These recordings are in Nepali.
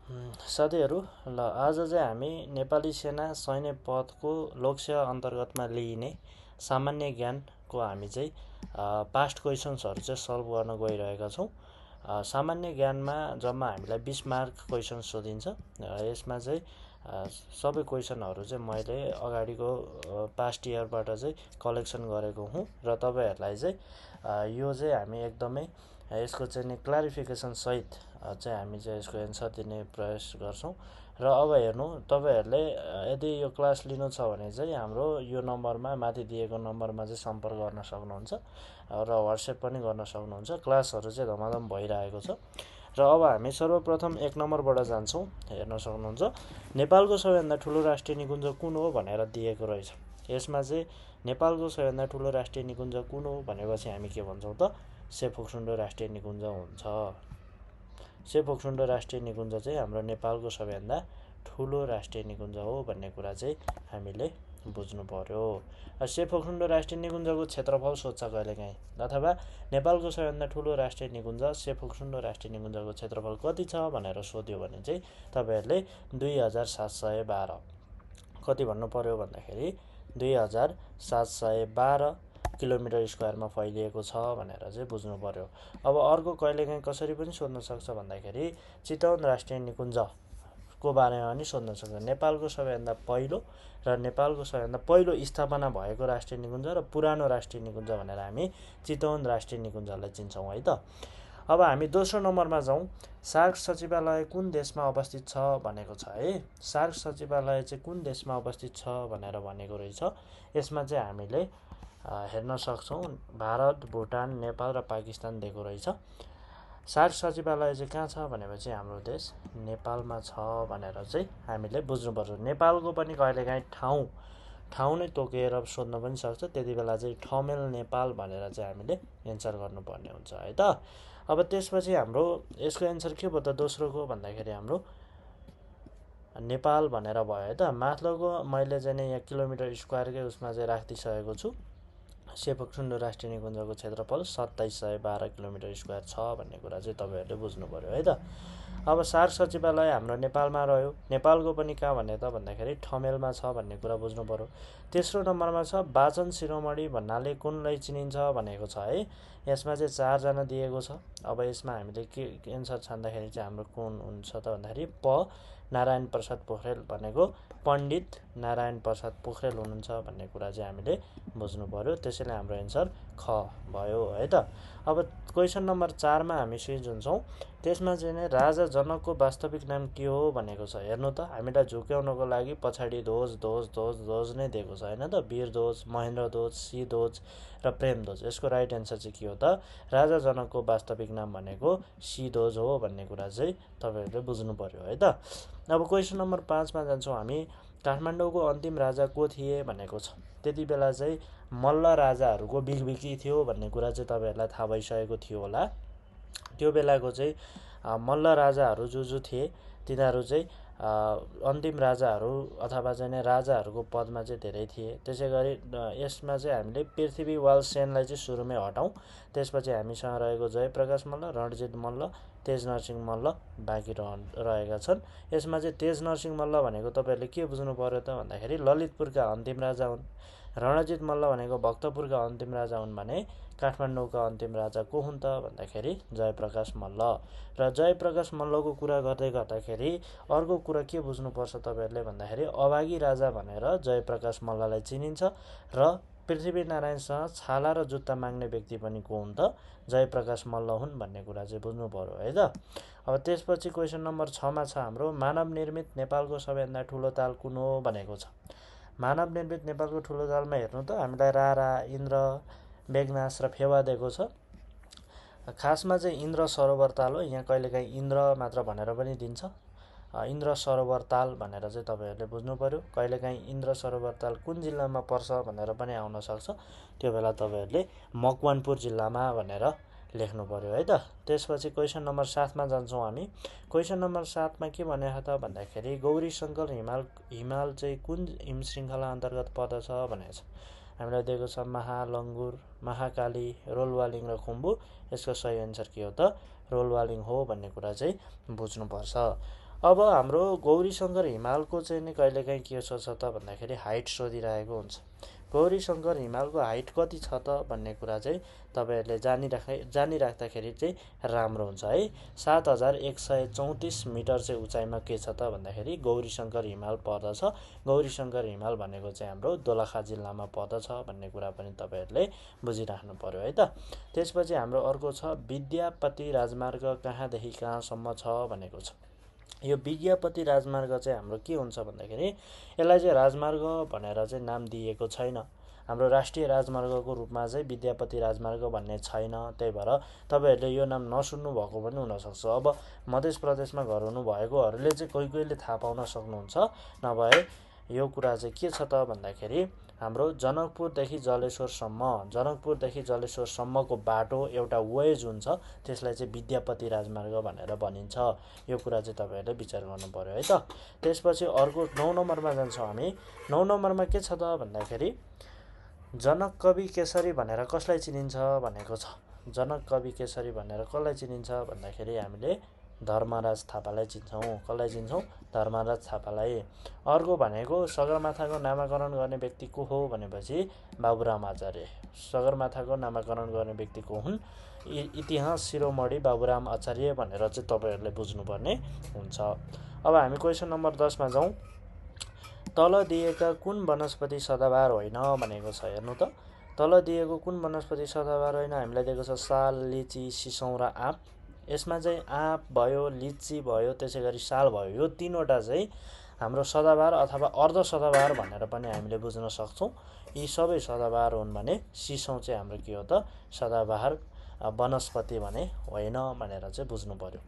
साथीहरू ल आज चाहिँ हामी नेपाली सेना सैन्य पदको लोकसेवा अन्तर्गतमा लिइने सामान्य ज्ञानको हामी चाहिँ पास्ट क्वेसन्सहरू चाहिँ सल्भ गर्न गइरहेका छौँ। सामान्य ज्ञानमा जम्मा हामीलाई 20 मार्क क्वेसन सोधिन्छ। यसमा चाहिँ सबै क्वेसनहरू चाहिँ मैले अगाडिको पास्ट इयरबाट चाहिँ कलेक्सन गरेको हुँ र तपाईँहरूलाई चाहिँ यो चाहिँ हामी एकदमै यसको चाहिँ नि क्लारिफिकेसन सहित चाहिँ हामी चाहिँ यसको एन्सर दिने प्रयास गर्छौँ। र अब हेर्नु, तपाईँहरूले यदि यो क्लास लिनु छ भने चाहिँ हाम्रो यो नम्बरमा, माथि दिएको नम्बरमा चाहिँ सम्पर्क गर्न सक्नुहुन्छ र व्हाट्सएप पनि गर्न सक्नुहुन्छ। क्लासहरू चाहिँ धमाधम भइरहेको छ। र अब हामी सर्वप्रथम 1 नम्बरबाट जान्छौँ। हेर्न सक्नुहुन्छ, नेपालको सबैभन्दा ठुलो राष्ट्रिय निकुञ्ज कुन हो भनेर दिएको रहेछ। यसमा चाहिँ नेपालको सबैभन्दा ठुलो राष्ट्रिय निकुञ्ज कुन हो भनेपछि हामी के भन्छौँ त, सेफोक्सुन्डो राष्ट्रिय निकुञ्ज हुन्छ। सेफोक्सुन्डो राष्ट्रिय निकुञ्ज चाहिँ हाम्रो नेपालको सबैभन्दा ठुलो राष्ट्रिय निकुञ्ज हो भन्ने कुरा चाहिँ हामीले बुझ्नु पर्यो। सेफोक्सुन्डो राष्ट्रिय निकुञ्जको क्षेत्रफल सोध्छ कहिलेकाहीँ, अथवा नेपालको सबैभन्दा ठुलो राष्ट्रिय निकुञ्ज सेफोक्सुन्डो राष्ट्रिय निकुञ्जको क्षेत्रफल कति छ भनेर सोध्यो भने चाहिँ तपाईँहरूले 2712 कति भन्नु पर्यो भन्दाखेरि 2712 किलोमिटर स्क्वायरमा फैलिएको छ भनेर चाहिँ बुझ्नु पर्यो। अब अर्को कहिलेकाहीँ कसरी पनि सोध्न सक्छ भन्दाखेरि चितवन राष्ट्रिय निकुञ्जको बारेमा पनि सोध्न सक्छ। नेपालको सबैभन्दा पहिलो र नेपालको सबैभन्दा पहिलो स्थापना भएको राष्ट्रिय निकुञ्ज र पुरानो राष्ट्रिय निकुञ्ज भनेर हामी चितवन राष्ट्रिय निकुञ्जलाई चिन्छौँ है त। अब हामी दोस्रो नम्बरमा जाउँ। सार्क सचिवालय कुन देशमा अवस्थित छ भनेको छ है। सार्क सचिवालय चाहिँ कुन देशमा अवस्थित छ भनेर भनेको रहेछ। यसमा चाहिँ हामीले हेर्न सक्छौँ, भारत, भुटान, नेपाल र पाकिस्तान दिएको रहेछ। सार्क सचिवालय चाहिँ कहाँ छ भनेपछि हाम्रो देश नेपालमा छ भनेर चाहिँ हामीले बुझ्नुपर्छ। नेपालको पनि कहिलेकाहीँ ठाउँ नै तोकेर सोध्न पनि सक्छ, त्यति बेला चाहिँ ठमेल नेपाल भनेर चाहिँ हामीले एन्सर गर्नुपर्ने हुन्छ है त। अब त्यसपछि हाम्रो यसको एन्सर के भयो त दोस्रोको भन्दाखेरि हाम्रो नेपाल भनेर भयो है त। माथिल्लोको मैले चाहिँ यहाँ किलोमिटर स्क्वायरकै उसमा चाहिँ राखिदिइसकेको छु। सेफोक्सुन्डो राष्ट्रिय निकुञ्जको क्षेत्रफल 2712 किलोमिटर स्क्वायर छ भन्ने कुरा चाहिँ तपाईँहरूले बुझ्नु पर्यो है त। अब सार्क सचिवालय हाम्रो नेपालमा रह्यो। नेपालको पनि कहाँ भने त भन्दाखेरि ठमेलमा छ भन्ने कुरा बुझ्नु पर्यो। तेस्रो नम्बरमा छ वाचन शिरोमणि भन्नाले कुनलाई चिनिन्छ भनेको छ है। यसमा चाहिँ 4 जना दिएको छ। अब यसमा हामीले के एन्सर छान्दाखेरि चाहिँ हाम्रो कुन हुन्छ त भन्दाखेरि प नारायण प्रसाद पोखरेल भनेको पण्डित नारायण प्रसाद पोखरेल हुनुहुन्छ भन्ने कुरा चाहिँ हामीले बुझ्नु पर्यो। त्यसैले हाम्रो एन्सर ख भयो है त। अब क्वेसन नम्बर 4 मा हामी स्विच हुन्छौँ। त्यसमा चाहिँ नि राजा जनकको वास्तविक नाम के हो भनेको छ। हेर्नु त, हामीलाई झुक्याउनको लागि पछाडि ध्वज नै दिएको छ होइन त। वीरध्वज, महेन्द्रध्वज, सिध्वज र प्रेमध्वज। यसको राइट एन्सर चाहिँ के हो त, राजा जनकको वास्तविक नाम भनेको सिध्वज हो भन्ने कुरा चाहिँ तपाईँहरूले बुझ्नु पर्यो है त। अब क्वेसन नम्बर 5 मा जान्छौँ हामी। काठमाडौँको अन्तिम राजा को थिए भनेको छ। त्यति बेला चाहिँ मल्ल राजाहरूको बिगबिगी थियो भन्ने कुरा चाहिँ तपाईँहरूलाई थाहा भइसकेको थियो होला। त्यो बेलाको चाहिँ मल्ल राजाहरू जो थिए तिनीहरू चाहिँ अन्तिम राजाहरू अथवा चाहिँ राजाहरूको पदमा चाहिँ धेरै थिए। त्यसै गरी यसमा चाहिँ हामीले पृथ्वीवाल सेनलाई चाहिँ सुरुमै हटाउँ। त्यसपछि हामीसँग रहेको जयप्रकाश मल्ल, रणजित मल्ल, तेजनरसिंह मल्ल बाँकी रहेका छन्। यसमा चाहिँ तेजनरसिंह मल्ल भनेको तपाईँहरूले के बुझ्नु पर्यो त भन्दाखेरि ललितपुरका अन्तिम राजा हुन्। रणजित मल्ल भनेको भक्तपुरका अन्तिम राजा हुन् भने काठमाडौँका अन्तिम राजा को हुन् त भन्दाखेरि जयप्रकाश मल्ल। र जयप्रकाश मल्लको कुरा गर्दै गर्दाखेरि अर्को कुरा के बुझ्नुपर्छ तपाईँहरूले भन्दाखेरि अभागी राजा भनेर जयप्रकाश मल्ललाई चिनिन्छ र पृथ्वीनारायणसँग छाला र जुत्ता माग्ने व्यक्ति पनि को हुन् त, जयप्रकाश मल्ल हुन् भन्ने कुरा चाहिँ बुझ्नु पर्यो है त। अब त्यसपछि क्वेसन नम्बर 6 मा छ हाम्रो मानव निर्मित नेपालको सबैभन्दा ठुलो ताल कुन हो भनेको छ। मानव निर्मित नेपालको ठुलो तालमा हेर्नु त हामीलाई रारा, इन्द्र, बेगनास र फेवा दिएको छ। खासमा चाहिँ इन्द्र सरोवर ताल हो। यहाँ कहिलेकाहीँ इन्द्र मात्र भनेर पनि दिन्छ। इन्द्र सरोवर ताल भनेर चाहिँ तपाईँहरूले बुझ्नु पर्यो। कहिलेकाहीँ इन्द्र सरोवर ताल कुन जिल्लामा पर्छ भनेर पनि आउन सक्छ। त्यो बेला तपाईँहरूले मकवानपुर जिल्लामा भनेर लेख्नु पर्यो है त। त्यसपछि क्वेसन नम्बर 7 मा जान्छौँ हामी। क्वेसन नम्बर 7 मा के भनेको त भन्दाखेरि गौरीशङ्कर हिमाल चाहिँ कुन हिम श्रृङ्खला अन्तर्गत पर्दछ भनेको छ। हामीलाई दिएको छ महालङ्गुर, महाकाली, रोलवालिङ र खुम्बु। यसको सही एन्सर के हो त, रोलवालिङ हो भन्ने कुरा चाहिँ बुझ्नुपर्छ। अब हाम्रो गौरीशङ्कर हिमालको चाहिँ नि कहिलेकाहीँ के छ त भन्दाखेरि हाइट सोधिरहेको हुन्छ। गौरीशङ्कर हिमालको हाइट कति छ त भन्ने कुरा चाहिँ तपाईँहरूले जानिराख्दाखेरि चाहिँ राम्रो हुन्छ है। 7134 मिटर चाहिँ उचाइमा के छ त भन्दाखेरि गौरीशङ्कर हिमाल पर्दछ। गौरीशङ्कर हिमाल भनेको चाहिँ हाम्रो दोलखा जिल्लामा पर्दछ भन्ने कुरा पनि तपाईँहरूले बुझिराख्नु पर्यो है त। त्यसपछि हाम्रो अर्को छ विद्यापति राजमार्ग कहाँदेखि कहाँसम्म छ भनेको छ। यो विद्यापति राजमार्ग चाहिँ हाम्रो के हुन्छ भन्दाखेरि यसलाई चाहिँ राजमार्ग भनेर चाहिँ नाम दिएको छैन। हाम्रो राष्ट्रिय राजमार्गको रूपमा चाहिँ विद्यापति राजमार्ग भन्ने छैन। त्यही भएर तपाईँहरूले यो नाम नसुन्नु भएको पनि हुनसक्छ। अब मध्य प्रदेशमा घर हुनु भएकोहरूले चाहिँ कोहीले थाहा पाउन सक्नुहुन्छ। नभए यो कुरा चाहिँ के छ त भन्दाखेरि हाम्रो जनकपुरदेखि जलेश्वरसम्मको बाटो एउटा वेज हुन्छ, त्यसलाई चाहिँ विद्यापति राजमार्ग भनेर भनिन्छ। यो कुरा चाहिँ तपाईँहरूले विचार गर्नु पर्यो है त। त्यसपछि अर्को 9 नम्बरमा जान्छौँ हामी। 9 नम्बरमा के छ त भन्दाखेरि जनक कवि केसरी भनेर कसलाई चिनिन्छ भनेको छ। जनक कवि केसरी भनेर कसलाई चिनिन्छ भन्दाखेरि हामीले धर्मराज थापालाई चिन्छौँ। कसलाई चिन्छौँ? धर्मराज थापालाई। अर्को भनेको सगरमाथाको नामाकरण गर्ने व्यक्ति को हो भनेपछि बाबुराम आचार्य। सगरमाथाको नामाकरण गर्ने व्यक्ति को हुन्? इतिहास शिरोमणि बाबुराम आचार्य भनेर चाहिँ तपाईँहरूले बुझ्नुपर्ने हुन्छ। अब हामी क्वेसन नम्बर 10 मा जाउँ। तल दिएका कुन वनस्पति सदाबहार होइन भनेको छ। हेर्नु त, तल दिएको कुन वनस्पति सदाबहार होइन? हामीलाई दिएको छ साल, लिची, सिसौँ र आँप। यसमा चाहिँ आँप भयो, लिची भयो, त्यसै गरी साल भयो। यो तीनवटा चाहिँ हाम्रो सदाबहार अथवा अर्ध सदाबहार भनेर पनि हामीले बुझ्न सक्छौँ। यी सबै सदाबहार हुन् भने सिसौँ चाहिँ हाम्रो के हो त सदाबहार वनस्पति भने होइन भनेर चाहिँ बुझ्नु पर्यो।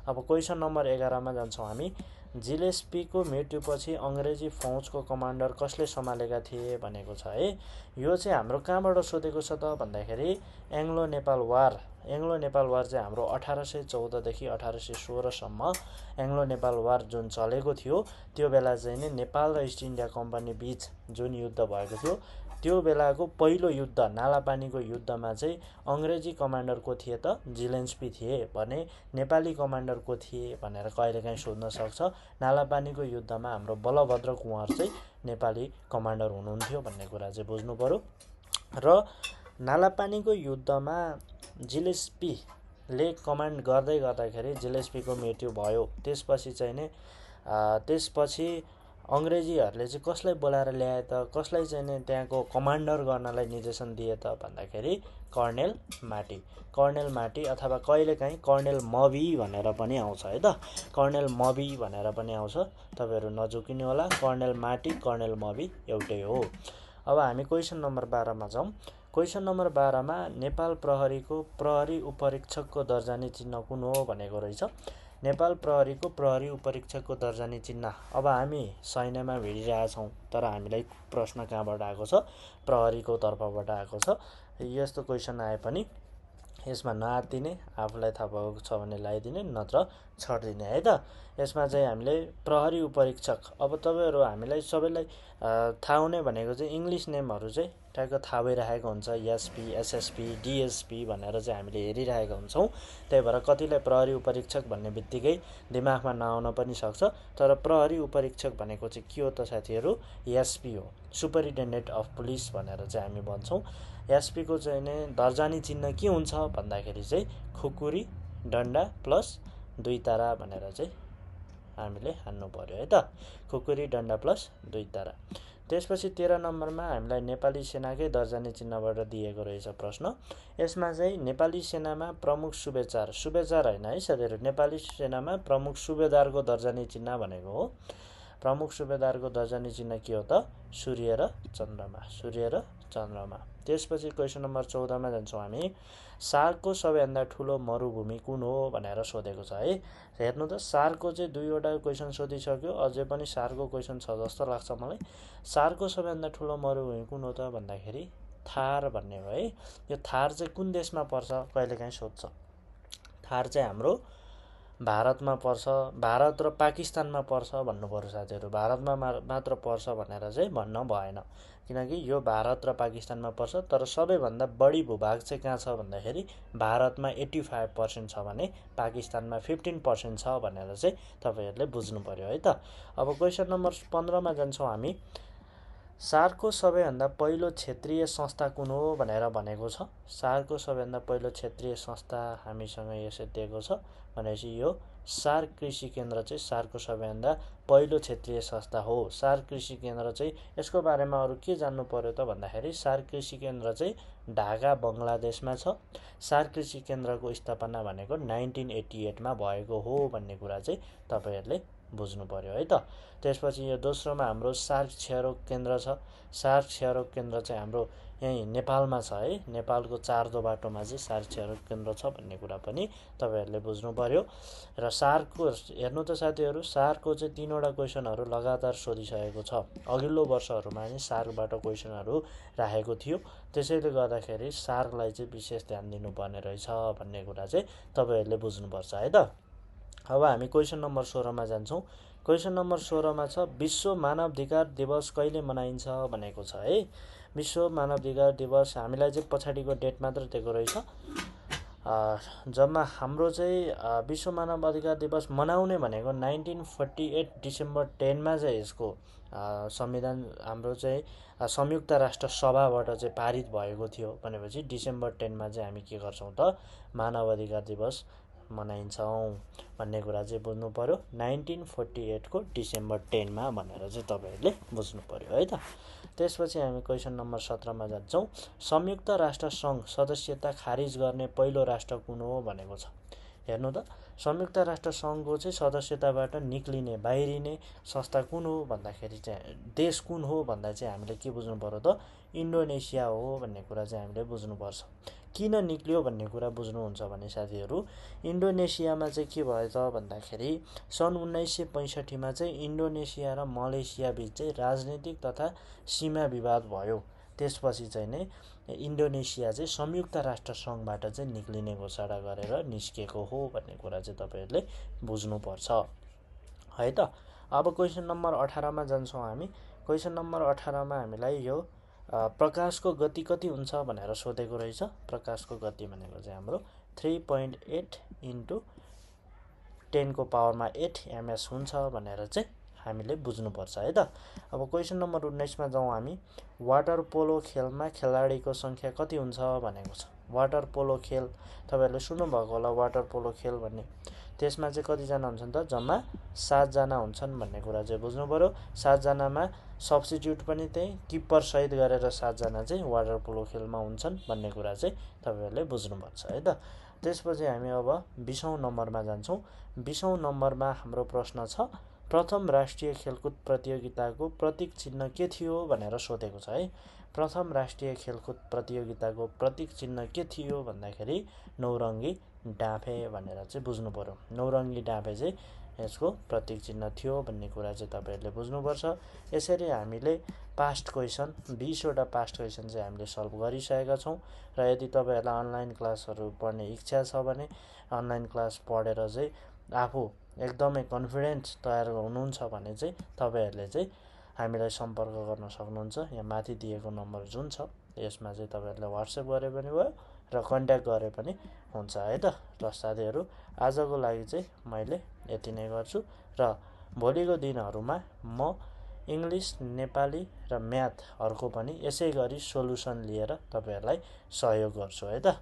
अब क्वेसन नम्बर 11 मा जान्छौँ हामी। जिलेस्पीको मृत्युपछि अङ्ग्रेजी फौजको कमान्डर कसले सम्हालेका थिए भनेको छ है। यो चाहिँ हाम्रो कहाँबाट सोधेको छ त भन्दाखेरि एङ्ग्लो नेपाल वार। एङ्ग्लो नेपाल वार चाहिँ हाम्रो 1814 देखि 1816 सम्म एङ्ग्लो नेपाल वार जुन चलेको थियो, त्यो बेला चाहिँ नि नेपाल र इस्ट इन्डिया कम्पनी बीच जुन युद्ध भएको थियो, त्यो बेलाको पहिलो युद्ध नालापानीको युद्धमा चाहिँ अङ्ग्रेजी कमान्डर को थिए त जिलेस्पी थिए भने नेपाली कमान्डर को थिए भनेर कहिलेकाहीँ सोध्न सक्छ। नालापानीको युद्धमा हाम्रो बलभद्र कुँवर चाहिँ नेपाली कमान्डर हुनुहुन्थ्यो भन्ने कुरा चाहिँ बुझ्नु पर्यो। र नालापानीको युद्धमा जिलेस्पीले कमान्ड गर्दै गर्दाखेरि जिलेस्पीको मृत्यु भयो। त्यसपछि चाहिँ नि अङ्ग्रेजीहरूले चाहिँ कसलाई बोलाएर ल्याए त, कसलाई चाहिँ नि त्यहाँको कमान्डर गर्नलाई निर्देशन दिए त भन्दाखेरि कर्णेल माटी। कर्णेल माटी अथवा कहिलेकाहीँ कर्णेल मबी भनेर पनि आउँछ है त। कर्णेल मबी भनेर पनि आउँछ, तपाईँहरू नझुकिनु होला। कर्णेल माटी, कर्णेल मबी एउटै हो। अब हामी क्वेसन नम्बर 12 मा जाउँ। क्वेसन नम्बर 12 मा नेपाल प्रहरीको प्रहरी उपरीक्षकको दर्जानी चिन्ह कुन हो भनेको रहेछ। नेपाल प्रहरीको प्रहरी उपरीक्षकको दर्जानी चिन्ह। अब हामी सैन्यमा भिडिरहेछौँ तर हामीलाई प्रश्न कहाँबाट आएको छ? प्रहरीको तर्फबाट आएको छ। यस्तो क्वेसन आए पनि यसमा नआत्तिने, आफूलाई थाहा भएको छ भने लगाइदिने, नत्र छाडिदिने है त। यसमा चाहिँ हामीले प्रहरी उपरीक्षक, अब तपाईँहरू हामीलाई सबैलाई थाहा हुने भनेको चाहिँ इङ्ग्लिस नेमहरू चाहिँ ट्याक्क थाहा भइरहेको हुन्छ। एसपी, एसएसपी, डिएसपी भनेर चाहिँ हामीले हेरिरहेका हुन्छौँ। त्यही भएर कतिलाई प्रहरी उपरीक्षक भन्ने बित्तिकै दिमागमा नआउन पनि सक्छ। तर प्रहरी उपरीक्षक भनेको चाहिँ के हो त साथीहरू? एसपी हो, सुपरिन्टेन्डेन्ट अफ पुलिस भनेर चाहिँ हामी भन्छौँ। एसपी को चाहिँ नि दर्जानी चिन्ह के हुन्छ भन्दाखेरि चाहिँ खुकुरी डन्डा प्लस 2 तारा भनेर चाहिँ हामीले हान्नु पर्यो है त। खुकुरी डन्डा प्लस 2 तारा। त्यसपछि 13 नम्बरमा हामीलाई नेपाली सेनाकै दर्जानी चिन्हबाट दिएको रहेछ प्रश्न। यसमा चाहिँ नेपाली सेनामा प्रमुख सुबेदार, सुबेदार होइन है साथीहरू, नेपाली सेनामा प्रमुख सुबेदारको दर्जानी चिन्ह भनेको हो। प्रमुख सुबेदारको दर्जानी चिन्ह के हो त? सूर्य र चन्द्रमा, सूर्य र चन्द्रमा। त्यसपछि क्वेसन नम्बर 14 मा जान्छौँ हामी। सार्कको सबैभन्दा ठुलो मरुभूमि कुन हो भनेर सोधेको छ है। हेर्नु त, सार्कको चाहिँ 2वटा क्वेसन सोधिसक्यो, अझै पनि सार्कको क्वेसन छ जस्तो लाग्छ मलाई। सार्कको सबैभन्दा ठुलो मरुभूमि कुन हो त भन्दाखेरि थार भन्ने हो है। यो थार चाहिँ कुन देशमा पर्छ कहिलेकाहीँ सोध्छ। थार चाहिँ हाम्रो भारतमा पर्छ, भारत र पाकिस्तानमा पर्छ भन्नु पर्यो साथीहरू। भारतमा मात्र पर्छ भनेर चाहिँ भन्न भएन, किनकि यो भारत र पाकिस्तानमा पर्छ। तर सबैभन्दा बढी भूभाग चाहिँ कहाँ छ भन्दाखेरि भारतमा 85% छ भने पाकिस्तानमा 15% छ भनेर चाहिँ तपाईँहरूले बुझ्नु पर्यो है त। अब क्वेसन नम्बर 15मा जान्छौँ हामी। सार्कको सबैभन्दा पहिलो क्षेत्रीय संस्था कुन हो भनेर भनेको छ। सार्कको सबैभन्दा पहिलो क्षेत्रीय संस्था हामीसँग यसरी दिएको छ भनेपछि यो सार्क कृषि केन्द्र चाहिँ सार्कको सबैभन्दा पहिलो क्षेत्रीय संस्था हो। सार्क कृषि केन्द्र चाहिँ यसको बारेमा अरू के जान्नु पर्यो त भन्दाखेरि सार्क कृषि केन्द्र चाहिँ ढाका बङ्गलादेशमा छ। सार्क कृषि केन्द्रको स्थापना भनेको 1988मा भएको हो भन्ने कुरा चाहिँ तपाईँहरूले बुझ्नु पर्यो है त। त्यसपछि यो दोस्रोमा हाम्रो सार्क क्षयरोग केन्द्र छ। सार्क क्षयरोग केन्द्र चाहिँ हाम्रो यहीँ नेपालमा छ है। नेपालको 4 बाटोमा चाहिँ सार्क क्षयरोग केन्द्र छ भन्ने कुरा पनि तपाईँहरूले बुझ्नु पर्यो। र सार्कको हेर्नु त साथीहरू, सार्कको चाहिँ 3वटा क्वेसनहरू लगातार सोधिसकेको छ। अघिल्लो वर्षहरूमा नि सार्कबाट क्वेसनहरू राखेको थियो। त्यसैले गर्दाखेरि सार्कलाई चाहिँ विशेष ध्यान दिनुपर्ने रहेछ भन्ने कुरा चाहिँ तपाईँहरूले बुझ्नुपर्छ है त। अब हामी क्वेसन नम्बर 16मा जान्छौँ। क्वेसन नम्बर 16मा छ विश्व मानवाधिकार दिवस कहिले मनाइन्छ भनेको छ है। विश्व मानवाधिकार दिवस हामीलाई चाहिँ पछाडिको डेट मात्र दिएको रहेछ। जम्मा हाम्रो चाहिँ विश्व मानवाधिकार दिवस मनाउने भनेको 1948 डिसेम्बर 10मा चाहिँ यसको संविधान हाम्रो चाहिँ संयुक्त राष्ट्र सभाबाट चाहिँ पारित भएको थियो। भनेपछि डिसेम्बर 10मा चाहिँ हामी के गर्छौँ त मानवाधिकार दिवस मनाइन्छौँ भन्ने कुरा चाहिँ बुझ्नु पर्यो। 1948को डिसेम्बर 10मा भनेर चाहिँ तपाईँहरूले बुझ्नु पर्यो है त। त्यसपछि हामी क्वेसन नम्बर 17मा जान्छौँ। संयुक्त राष्ट्र सङ्घ सदस्यता खारिज गर्ने पहिलो राष्ट्र कुन हो भनेको छ। हेर्नु त, संयुक्त राष्ट्र सङ्घको चाहिँ सदस्यताबाट निक्लिने बाहिरिने संस्था कुन हो भन्दाखेरि चाहिँ देश कुन हो भन्दा चाहिँ हामीले के बुझ्नु पर्यो त इन्डोनेसिया हो भन्ने कुरा चाहिँ हामीले बुझ्नुपर्छ। किन निक्ल्यो भन्ने कुरा बुझ्नुहुन्छ भने साथीहरू, इन्डोनेसियामा चाहिँ के भयो त भन्दाखेरि सन् 1965मा चाहिँ इन्डोनेसिया र मलेसिया बिच चाहिँ राजनीतिक तथा सीमा विवाद भयो। त्यसपछि चाहिँ नै इन्डोनेसिया चाहिँ संयुक्त राष्ट्र सङ्घबाट चाहिँ निक्लिने घोषणा गरेर निस्किएको हो भन्ने कुरा चाहिँ तपाईँहरूले बुझ्नुपर्छ है त। अब क्वेसन नम्बर 18मा जान्छौँ हामी। क्वेसन नम्बर 18मा हामीलाई यो प्रकाशको गति कति हुन्छ भनेर सोधेको रहेछ। प्रकाशको गति भनेको चाहिँ हाम्रो 3.8 × 10⁸ ms हुन्छ भनेर चाहिँ हामीले बुझ्नुपर्छ है त। अब क्वेसन नम्बर 19मा जाउँ हामी। वाटर पोलो खेलमा खेलाडीको सङ्ख्या कति हुन्छ भनेको छ। वाटर पोलो खेल तपाईँहरूले सुन्नुभएको होला, वाटर पोलो खेल भन्ने। त्यसमा चाहिँ कतिजना हुन्छन् त जम्मा 7 जना हुन्छन् भन्ने कुरा चाहिँ बुझ्नु पर्यो। 7 जनामा सब्स्टिट्युट पनि त्यही किप्पर सहित गरेर 7 जना चाहिँ वाटर पोलो खेलमा हुन्छन् भन्ने कुरा चाहिँ तपाईँहरूले बुझ्नुपर्छ है त। त्यसपछि हामी अब 20औं नम्बरमा जान्छौँ। 20औं नम्बरमा हाम्रो प्रश्न छ प्रथम राष्ट्रिय खेलकुद प्रतियोगिताको प्रतीक चिन्ह के थियो भनेर सोधेको छ है। प्रथम राष्ट्रिय खेलकुद प्रतियोगिताको प्रतीक चिन्ह के थियो भन्दाखेरि नौरङ्गी डाँफे भनेर चाहिँ बुझ्नु पर्यो। नौरङ्गी डाँफे चाहिँ यसको प्रतीक चिन्ह थियो भन्ने कुरा चाहिँ तपाईँहरूले बुझ्नुपर्छ। यसरी हामीले पास्ट क्वेसन 20वटा पास्ट क्वेसन चाहिँ हामीले सल्भ गरिसकेका छौँ। र यदि तपाईँहरूलाई अनलाइन क्लासहरू पढ्ने इच्छा छ भने अनलाइन क्लास पढेर चाहिँ आफू एकदमै कन्फिडेन्स तयार हुनुहुन्छ भने चाहिँ तपाईँहरूले चाहिँ हामीलाई सम्पर्क गर्न सक्नुहुन्छ। यहाँ माथि दिएको नम्बर जुन छ यसमा चाहिँ तपाईँहरूले व्हाट्सएप गरे पनि भयो र कन्ट्याक्ट गरे पनि हुन्छ है त। र साथीहरू आजको लागि चाहिँ मैले यति नै गर्छु र भोलिको दिनहरूमा म इङ्ग्लिस, नेपाली र म्याथहरूको पनि यसै गरी सोलुसन लिएर तपाईँहरूलाई सहयोग गर्छु है त।